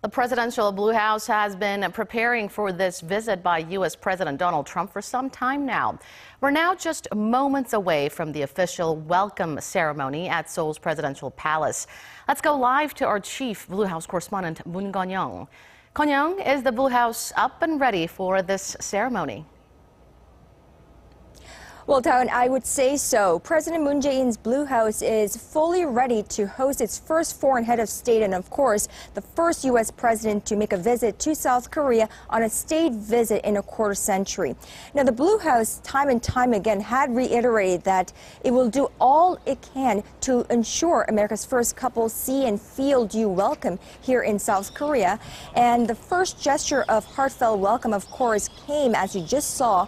The presidential Blue House has been preparing for this visit by U.S. President Donald Trump for some time now. We're now just moments away from the official welcome ceremony at Seoul's presidential palace. Let's go live to our chief Blue House correspondent, Moon Connyoung. Connyoung, is the Blue House up and ready for this ceremony? Well, Town, I would say so. President Moon Jae-in's Blue House is fully ready to host its first foreign head of state and, of course, the first U.S. president to make a visit to South Korea on a state visit in a quarter century. Now, the Blue House, time and time again, had reiterated that it will do all it can to ensure America's first couple see and feel due welcome here in South Korea. And the first gesture of heartfelt welcome, of course, came, as you just saw,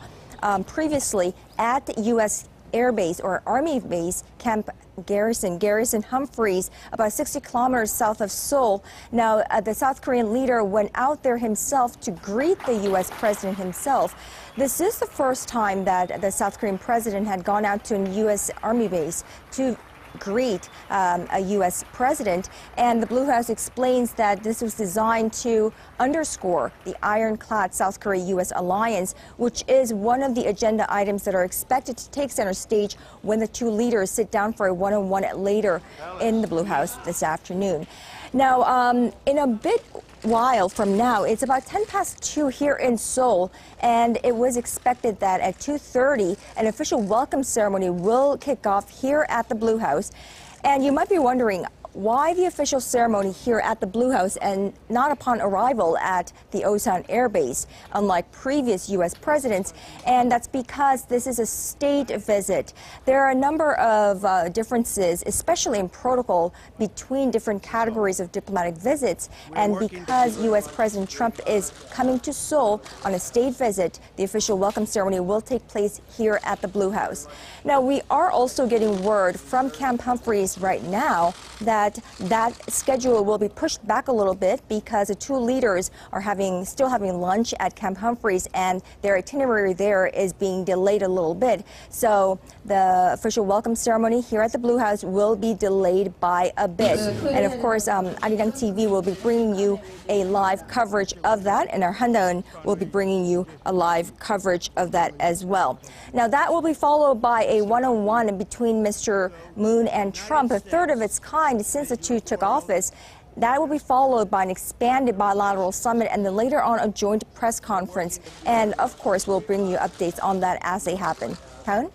previously at the U.S. Air Base or Army Base Camp Garrison Humphreys, about 60 kilometers south of Seoul. Now, the South Korean leader went out there himself to greet the U.S. president himself. This is the first time that the South Korean president had gone out to a U.S. Army base to greet a U.S. president, and the Blue House explains that this was designed to underscore the ironclad South Korea-U.S. alliance, which is one of the agenda items that are expected to take center stage when the two leaders sit down for a one-on-one later in the Blue House this afternoon. Now, in a bit while from now, it's about 10 past 2 here in Seoul, and it was expected that at 2:30 an official welcome ceremony will kick off here at the Blue House. And you might be wondering, why the official ceremony here at the Blue House and not upon arrival at the Osan Air Base, unlike previous U.S. presidents? And that's because this is a state visit. There are a number of differences, especially in protocol, between different categories of diplomatic visits. And because U.S. President Trump is coming to Seoul on a state visit, the official welcome ceremony will take place here at the Blue House. Now, we are also getting word from Camp Humphreys right now that schedule will be pushed back a little bit because the two leaders are still having lunch at Camp Humphreys, and their itinerary there is being delayed a little bit. So the official welcome ceremony here at the Blue House will be delayed by a bit. And of course, Arirang TV will be bringing you a live coverage of that, and our Handaeun will be bringing you a live coverage of that as well. Now, that will be followed by a one-on-one between Mr. Moon and Trump, a third of its kind since the two took office. That will be followed by an expanded bilateral summit and then later on a joint press conference. And of course, we'll bring you updates on that as they happen. Town?